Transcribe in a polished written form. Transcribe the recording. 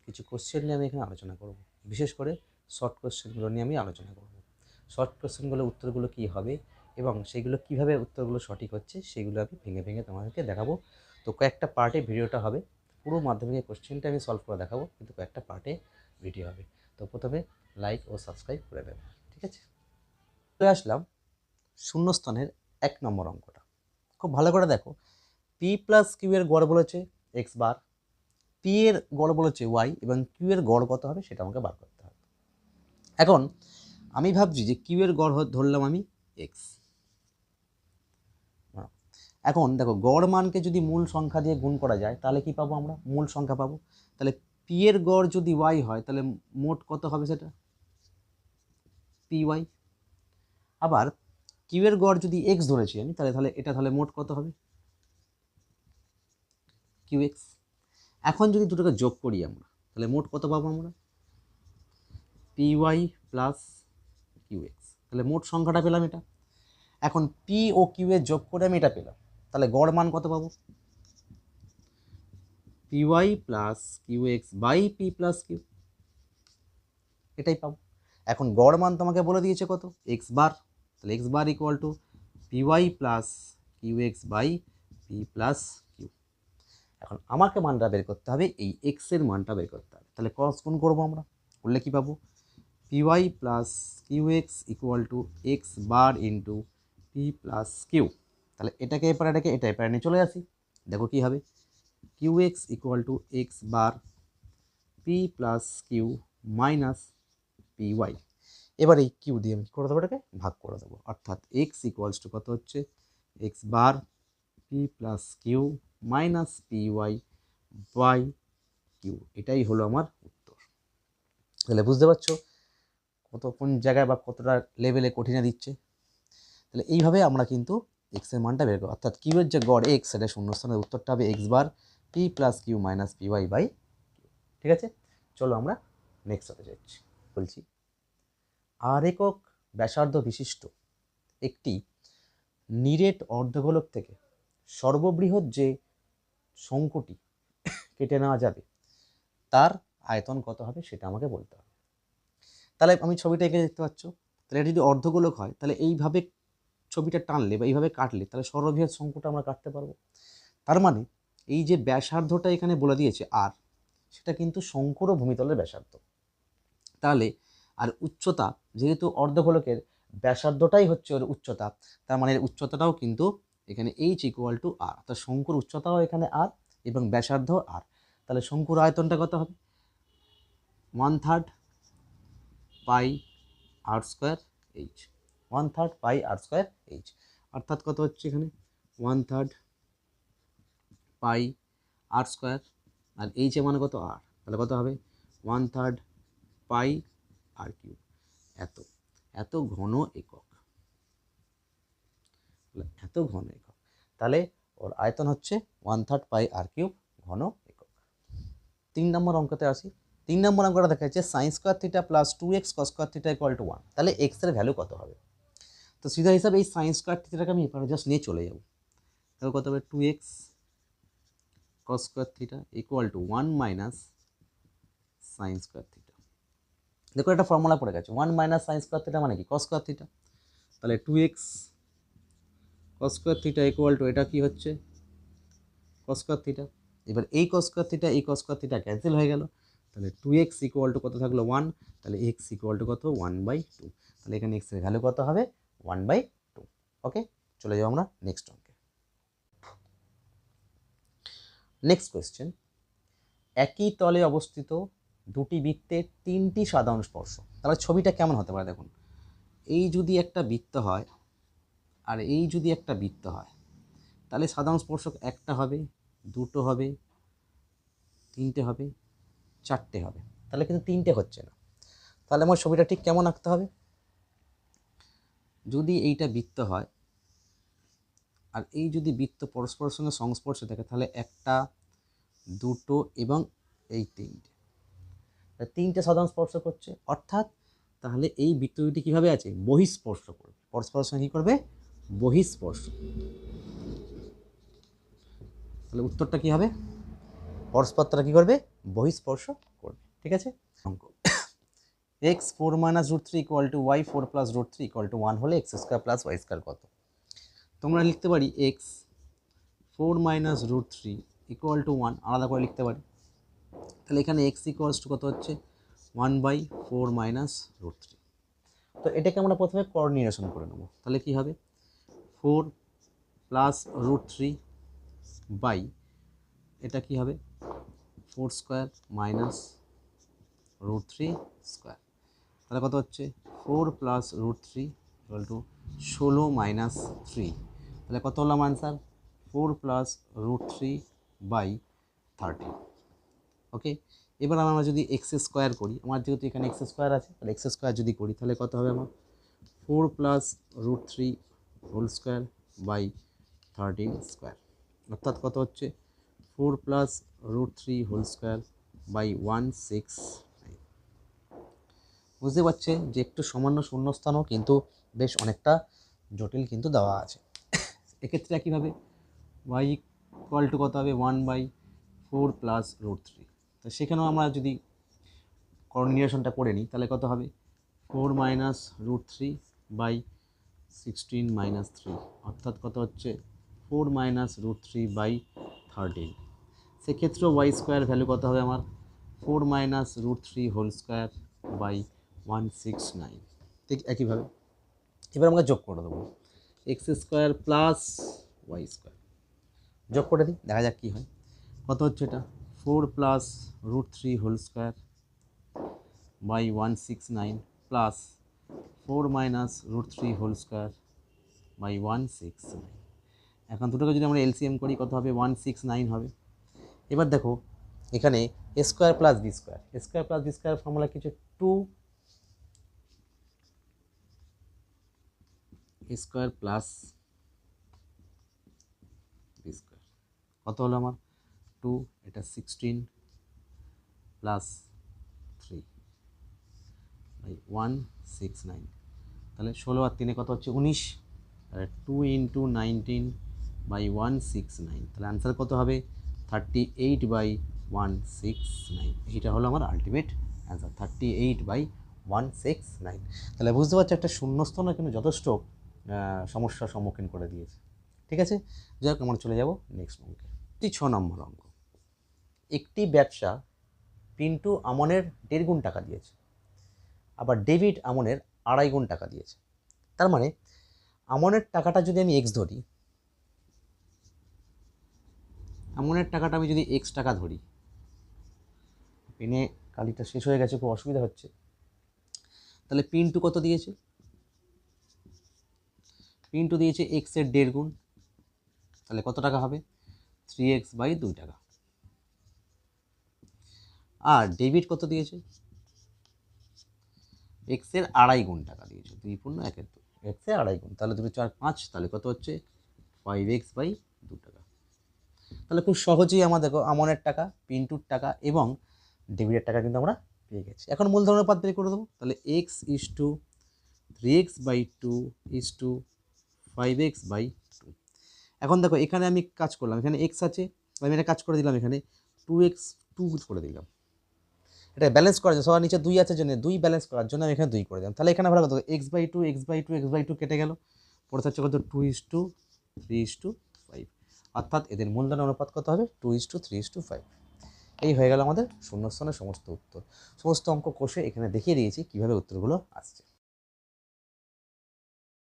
কিছু কোশ্চেন নিয়ে আমি এখানে আলোচনা করব, বিশেষ করে শর্ট কোশ্চেনগুলো নিয়ে আমি আলোচনা করব। শর্ট কোশ্চেনগুলোর উত্তরগুলো কী হবে এবং সেগুলো কীভাবে উত্তরগুলো সঠিক হচ্ছে সেগুলো আমি ভেঙে ভেঙে তোমাদেরকে দেখাবো। তো কয়েকটা পার্টে ভিডিওটা হবে, পুরো মাধ্যমিকের কোশ্চেনটা আমি সলভ করে দেখাবো, কিন্তু কয়েকটা পার্টে ভিডিও হবে। তো প্রথমে লাইক ও সাবস্ক্রাইব করে দেবে, ঠিক আছে? চলে আসলাম শূন্যস্থানের 1 নম্বর অঙ্কটা। খুব ভালো করে দেখো, পি প্লাস কিউ এর গড় বলেছে এক্স বার, পি এর গড় বলেছে ওয়াই এবং কিউ এর গড় কত হবে সেটা আমাকে বার করতে হবে। এখন আমি ভাবছি যে কিউ এর গড় ধরলাম আমি এক্স। এখন দেখো, গড় মানকে যদি মূল সংখ্যা দিয়ে গুণ করা যায় তাহলে কি পাবো? আমরা মূল সংখ্যা পাবো। তাহলে পি এর গড় যদি ওয়াই হয় তাহলে মোট কত হবে সেটা? P Y. আবার কিউ এর গড় যদি এক্স ধরেছি আমি, তাহলে এটা মোট কত হবে? Q X. এখন যদি দুটোকে যোগ করি আমরা, তাহলে মোট কত পাবো আমরা? P Y plus Q X. তাহলে মোট সংখ্যাটা পেলাম এটা। এখন পি ও কিউ এর যোগ করে আমি এটা পেলাম, তাহলে গড় মান কত পাবো? P Y plus Q X by P plus Q, এটাই পাবো। এখন গড় মান তোমাকে বলে দিয়েছে কত? X bar. তাহলে X bar equal to P Y plus Q X by P plus Q. এখন আমাকে মানটা বের করতে হবে, এই এক্স এর মানটা বের করতে হবে। তাহলে ক্রস গুণ করবো আমরা, করলে কি পাবো? P Y plus Q X equal to X bar into P plus Q. তাহলে এটাকে এপারে এটা এপারে নিয়ে চলে আসি, দেখো কি হবে? Q X equal to X bar P plus Q minus P Y. এবার এই কিউ দিয়ে আমি কী করে দেবো? এটাকে ভাগ করে দেবো, অর্থাৎ এক্স ইকুয়ালস টু কত হচ্ছে? X bar P plus Q minus P Y by Q. এটাই হলো আমার উত্তর। তাহলে বুঝতে পারছো কোন জায়গায় বা কতটা লেভেলে কঠিনে দিচ্ছে। তাহলে এইভাবে আমরা কিন্তু এক্স এর মানটা বের করবো, অর্থাৎ কিউ এর যে গড় এক্স, সেটা শূন্যস্থানের উত্তরটা হবে X bar P plus Q minus P Y by Q. ঠিক আছে, চলো আমরা নেক্সট হতে যাচ্ছি। বলছি, আর একক ব্যাসার্ধ বিশিষ্ট একটি নিরেট অর্ধগোলক থেকে সর্ববৃহৎ যে শঙ্কুটি কেটে নেওয়া যাবে তার আয়তন কত হবে সেটা আমাকে বলতে হবে। তাহলে আমি ছবিটা এঁকে দেখতে পাচ্ছ, তাহলে এটা যদি অর্ধগোলক হয় তাহলে এইভাবে ছবিটা টানলে বা এইভাবে কাটলে তাহলে সর্ববৃহৎ শঙ্কুটা আমরা কাটতে পারবো। তার মানে এই যে ব্যাসার্ধটা এখানে বলে দিয়েছে আর, সেটা কিন্তু শঙ্কুর ও ভূমিতলের ব্যাসার্ধ। তাহলে আর উচ্চতা, যেহেতু অর্ধগোলকের ব্যাসার্ধটাই হচ্ছে ওর উচ্চতা, তার মানে এর উচ্চতাটাও কিন্তু এখানে এইচ ইকুয়াল টু আর, অর্থাৎ শঙ্কুর উচ্চতাও এখানে আর এবং ব্যাসার্ধ আর। তাহলে শঙ্কুর আয়তনটা কত হবে? 1/3 পাই আর স্কোয়ার এইচ, 1/3 পাই আর স্কোয়ার এইচ, অর্থাৎ কত হচ্ছে এখানে? 1/3 পাই আর স্কোয়ার, আর এইচ এর মানে কত? আর। তাহলে কত হবে? 1/3 পাই আর কিউব। এত ঘন একক, এত ঘন একক। তাহলে ওর আয়তন হচ্ছে 1/3 পাই আর কিউব ঘন একক। 3 নম্বর অঙ্কতে আসি। 3 নম্বর অঙ্কটা দেখা যাচ্ছে sine square theta plus 2x cos square theta equal to 1। তাহলে এক্স এর ভ্যালু কত হবে? তো সিধা হিসাবে এই সাইন স্কোয়ার থিটাটাকে আমি এপারে জাস্ট নিয়ে চলে যাব। তাহলে কত হবে? 2x cos square theta equal to 1 minus sine square theta. দেখো একটা ফর্মুলা পড়ে গেছে, 1 মাইনাস সাইন স্কোয়ার থিটা মানে কি? Cos square theta. তাহলে 2x cos square theta equal to, এটা কি হচ্ছে? Cos square theta. এবার এই কস স্কোয়ার থিটা এই কস স্কোয়ার থিটা ক্যান্সেল হয়ে গেল, তাহলে 2x ইকুয়াল টু কত থাকলো? 1। তাহলে x ইকুয়াল টু কত? 1/2। তাহলে এখানে x এর ভ্যালু কত হবে? 1/2। ওকে, চলে যাবো আমরা নেক্সট অঙ্কে। নেক্সট কোয়েশ্চেন, একই তলে অবস্থিত দুটি বৃত্তের 3টি সাধারণ স্পর্শ। তাহলে ছবিটা কেমন হতে পারে দেখুন, এই যদি একটা বৃত্ত হয় আর এই যদি একটা বৃত্ত হয়, তাহলে সাধারণ স্পর্শক একটা হবে, দুটো হবে, তিনটে হবে, চারটে হবে। তাহলে কিন্তু তিনটে হচ্ছে না। তাহলে আমার ছবিটা ঠিক কেমন আঁকতে হবে? যদি এইটা বৃত্ত হয় আর এই যদি বৃত্ত পরস্পরের সঙ্গে সংস্পর্শে থাকে, তাহলে একটা, দুটো এবং এই তিনটে সাধারণ স্পর্শ করছে, অর্থাৎ তাহলে এই বৃত্ত দুটি কীভাবে আছে? বহিঃস্পর্শ করবে, পরস্পরের সঙ্গে কী করবে? বহিঃস্পর্শ। তাহলে উত্তরটা কী হবে? পরস্পরটা কী করবে? বহিঃস্পর্শ করবে। ঠিক আছে, অঙ্ক X 4 minus root three equal to Y 4 plus root three equal to 1 হলে X square plus Y square কত? তোমরা লিখতে পারি X 4 minus root three equal to 1, আলাদা করে লিখতে পারি। তাহলে এখানে এক্স ইকুয়ালস টু কত হচ্ছে 1/4 মাইনাস রুট থ্রি। তো এটাকে আমরা প্রথমে কোঅর্ডিনেশন করে নেব। তাহলে কি হবে 4 প্লাস রুট থ্রি বাই এটা কি হবে 4 square minus root three square. তাহলে কত হচ্ছে 4 plus root three equal to 16 minus three. তাহলে কত হলাম answer 4 plus root three by 13। Okay, এবার আমরা যদি এক্স স্কোয়ার করি, আমার যেহেতু এখানে এক্স স্কোয়ার আছে, তাহলে এক্স স্কোয়ার যদি করি তাহলে কত হবে আমার 4 plus root three whole square by 13 square, অর্থাৎ কত হচ্ছে 4 plus root three whole square by 169। বুঝতে পারছে যে একটু সামান্য শূন্যস্থানও কিন্তু বেশ অনেকটা জটিল কিন্তু দেওয়া আছে। এক্ষেত্রে একইভাবে ওয়াই ইকুয়াল টু কত হবে 1/4 প্লাস রুট থ্রি। তো সেখানেও আমরা যদি কোঅর্ডিনেশনটা করে নিই তাহলে কত হবে 4 minus root three by 16 minus three, অর্থাৎ কত হচ্ছে 4 মাইনাস রুট থ্রি বাই 13। সেক্ষেত্রেও ওয়াই স্কোয়ার ভ্যালু কত হবে আমার 4 minus root three whole square by 169। ঠিক একইভাবে এবার আমরা যোগ করে দেবো x square plus Y square, যোগ করে দিই দেখা যাক কী হয়। কত হচ্ছে এটা 4 plus root three whole square by 169 plus 4 minus root three whole square by 169। এখন দুটোকে যদি আমরা এলসিএম করি কত হবে 169 হবে। এবার দেখো এখানে A square plus B square, A square plus B square formula কিছু 2 A square plus B square কত হলো আমার 2, এটা 16 প্লাস 3 বাই 169। তাহলে 16 আর 3 কত হচ্ছে 19, তাহলে 2 ইন্টু 19 বাই 169, তাহলে আনসার কত হবে 38/169। এইটা হলো আমার আলটিমেট অ্যান্সার 38/169। তাহলে বুঝতে পারছো একটা শূন্যস্থান কিন্তু যথেষ্ট সমস্যার সম্মুখীন করে দিয়েছে। ঠিক আছে, যাই হোক আমরা চলে যাব নেক্সট অঙ্কে। 6 নম্বর অঙ্ক, একটি ব্যবসা পিন্টু আমনের 1.5 গুণ টাকা দিয়েছে, আবার ডেভিড আমনের 2.5 গুণ টাকা দিয়েছে। তার মানে আমনের টাকাটা যদি আমি এক্স ধরি, আমনের টাকাটা আমি যদি এক্স টাকা ধরি, পেনে কালিটা শেষ হয়ে গেছে খুব অসুবিধা হচ্ছে, তাহলে পিন্টু কত দিয়েছে, পিন্টু দিয়েছে এক্সের 1.5 গুণ, তাহলে কত টাকা হবে 3x/2 টাকা। আর ডেবিট কত দিয়েছে এক্সের 2.5 গুণ টাকা দিয়েছে, 2 পূর্ণ 1 এক্সের 2.5 গুণ, তাহলে 2 4 5, তাহলে কত হচ্ছে 5x/2 টাকা। তাহলে খুব সহজেই আমরা দেখো আমনের টাকা, পিন্টুর টাকা এবং ডেবিটের টাকা কিন্তু আমরা পেয়ে গেছি। এখন মূলধন অনুপাত বের করে দেবো, তাহলে x is to 3x/2 is to 5x/2। এখন দেখো এখানে আমি কাজ করলাম, এখানে x আছে, আমি এটা কাজ করে দিলাম, এখানে 2x 2 করে দিলাম, এটা ব্যালেন্স করার জন্য, সবার নিচে 2 আছে জন্য 2 ব্যালেন্স করার জন্য আমি এখানে 2 করে দিলাম। তাহলে এখানে ভালো কত x/2 x/2 x/2 কেটে গেল, পড়ে থাকছে কত 2:3:5, অর্থাৎ এদের মূলধন অনুপাত কত হবে 2:3:5। এই হয়ে গেল আমাদের শূন্যস্থানের সমস্ত উত্তর। সমস্ত অঙ্ক কষে এখানে দেখিয়ে দিয়েছি কীভাবে উত্তরগুলো আসছে।